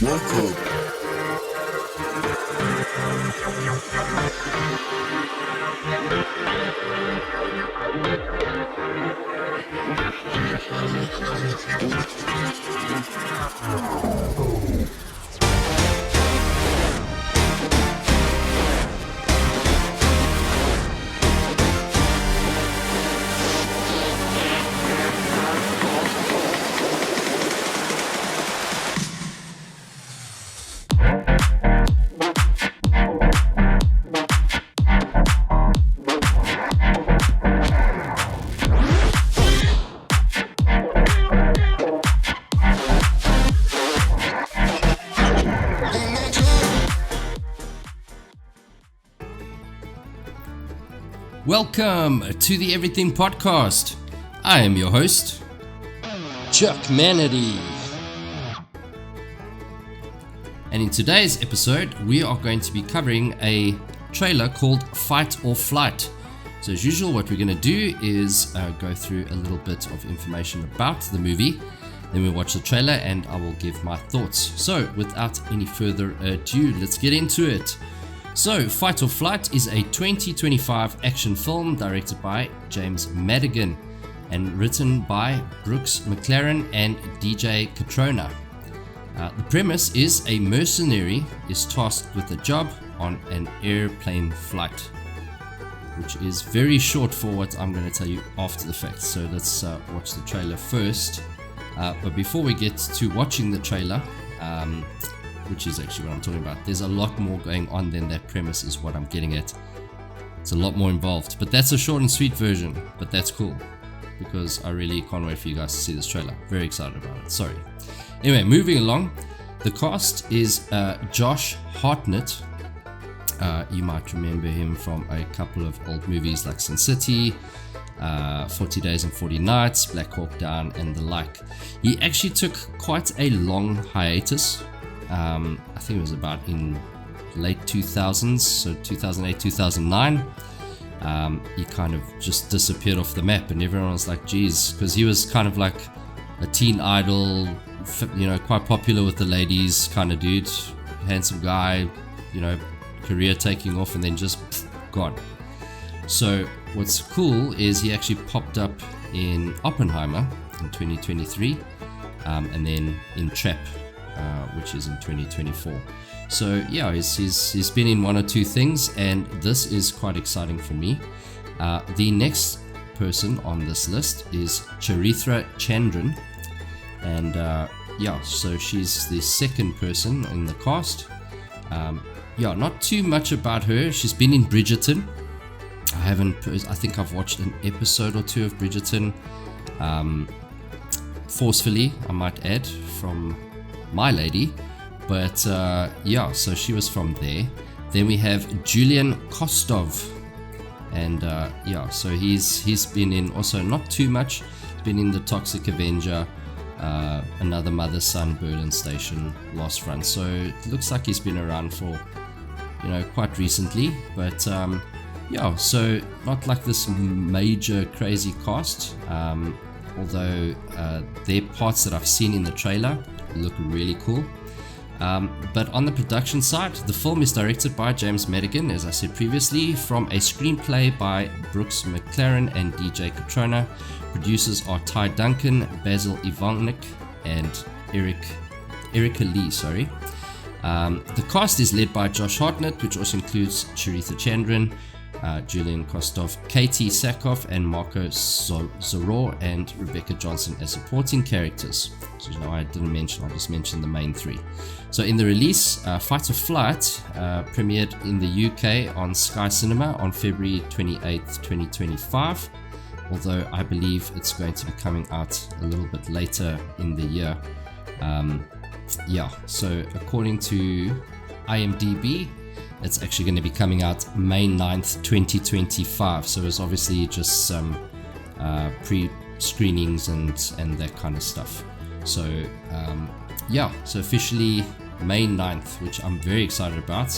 Welcome. Welcome to the Everything Podcast. I am your host, Chuck Manatee. And in today's episode, we are going to be covering a trailer called Fight or Flight. So as usual, what we're going to do is go through a little bit of information about the movie. Then we'll watch the trailer and I will give my thoughts. So without any further ado, let's get into it. So, Fight or Flight is a 2025 action film directed by James Madigan and written by Brooks McLaren and DJ Catrona. The premise is a mercenary is tasked with a job on an airplane flight, which is very short for what I'm going to tell you after the fact. So let's watch the trailer first. But before we get to watching the trailer, which is actually what I'm talking about, there's a lot more going on than that premise is what I'm getting at. It's a lot more involved, but that's a short and sweet version, but that's cool because I really can't wait for you guys to see this trailer. Very excited about it. Sorry. Anyway, moving along, the cast is Josh Hartnett. You might remember him from a couple of old movies like Sin City, 40 Days and 40 Nights, Black Hawk Down and the like. He actually took quite a long hiatus. I think it was about in late 2000s, so 2008, 2009. He kind of just disappeared off the map and everyone was like, geez, because he was kind of like a teen idol, you know, quite popular with the ladies kind of dude, handsome guy, you know, career taking off and then just gone. So what's cool is he actually popped up in Oppenheimer in 2023 and then in Trap, which is in 2024. So yeah, he's been in one or two things and this is quite exciting for me. The next person on this list is Charithra Chandran, and yeah, so she's the second person in the cast. Yeah, not too much about her. She's been in Bridgerton. I think I've watched an episode or two of Bridgerton, forcefully I might add, from my lady, but yeah, so she was from there. Then we have Julian Kostov, and yeah, so he's been in also not too much. Been in The Toxic Avenger, Another Mother Son, Berlin Station, Lost Front. So it looks like he's been around for, you know, quite recently. But yeah, so not like this major crazy cast. Although their parts that I've seen in the trailer look really cool. But on the production side, the film is directed by James Madigan, as I said previously, from a screenplay by Brooks McLaren and DJ Catrona. Producers are Ty Duncan, Basil Ivanek, and Erica Lee. The cast is led by Josh Hartnett, which also includes Charithra Chandran, Julian Kostov, Katie Sackhoff, and Marco Zorro, and Rebecca Johnson as supporting characters. So no, I didn't mention, I just mentioned the main three. So in the release, Fight or Flight premiered in the UK on Sky Cinema on February 28th, 2025, although I believe it's going to be coming out a little bit later in the year. Yeah, so according to IMDb, it's actually going to be coming out May 9th, 2025. So it's obviously just some pre-screenings and that kind of stuff. So yeah, so officially May 9th, which I'm very excited about.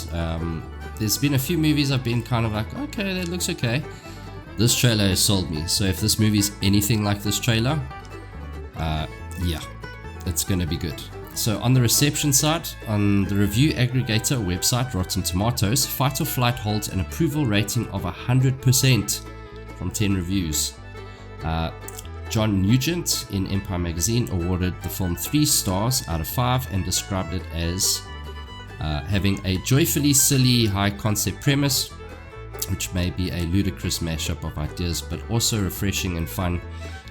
There's been a few movies I've been kind of like, okay, that looks okay. This trailer has sold me. So if this movie is anything like this trailer, yeah, it's gonna be good. So on the reception side, on the review aggregator website Rotten Tomatoes, Fight or Flight holds an approval rating of 100% from 10 reviews. John Nugent in Empire Magazine awarded the film 3 stars out of 5 and described it as having a joyfully silly high concept premise, which may be a ludicrous mashup of ideas, but also refreshing and fun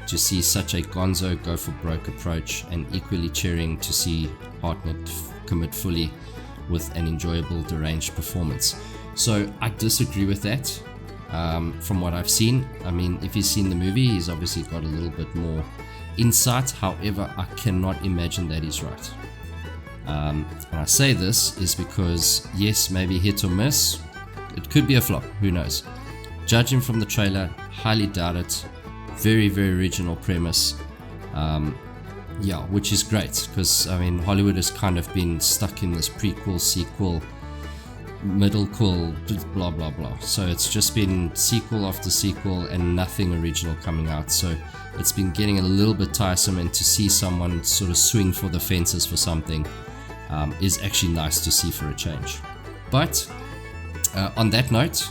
to see such a gonzo go for broke approach, and equally cheering to see Hartnett commit fully with an enjoyable deranged performance. So I disagree with that. From what I've seen, I mean, if he's seen the movie, he's obviously got a little bit more insight. However, I cannot imagine that he's right. And I say this is because, yes, maybe hit or miss, it could be a flop, who knows. Judging from the trailer, highly doubt it. Very, very original premise. Yeah, which is great, because I mean, Hollywood has kind of been stuck in this prequel, sequel, middlequel, blah blah blah. So it's just been sequel after sequel and nothing original coming out. So it's been getting a little bit tiresome, and to see someone sort of swing for the fences for something is actually nice to see for a change. But on that note,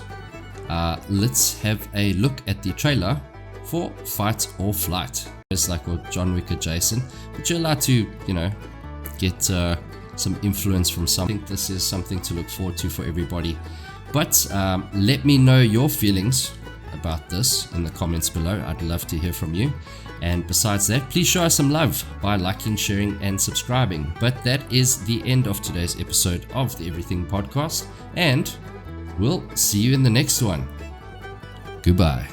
let's have a look at the trailer for Fight or Flight. It's like John Wick or Jason, but you're allowed to, you know, get some influence from something. This is something to look forward to for everybody. But let me know your feelings about this in the comments below. I'd love to hear from you. And besides that, please show us some love by liking, sharing, and subscribing. But that is the end of today's episode of the Everything Podcast, and we'll see you in the next one. Goodbye.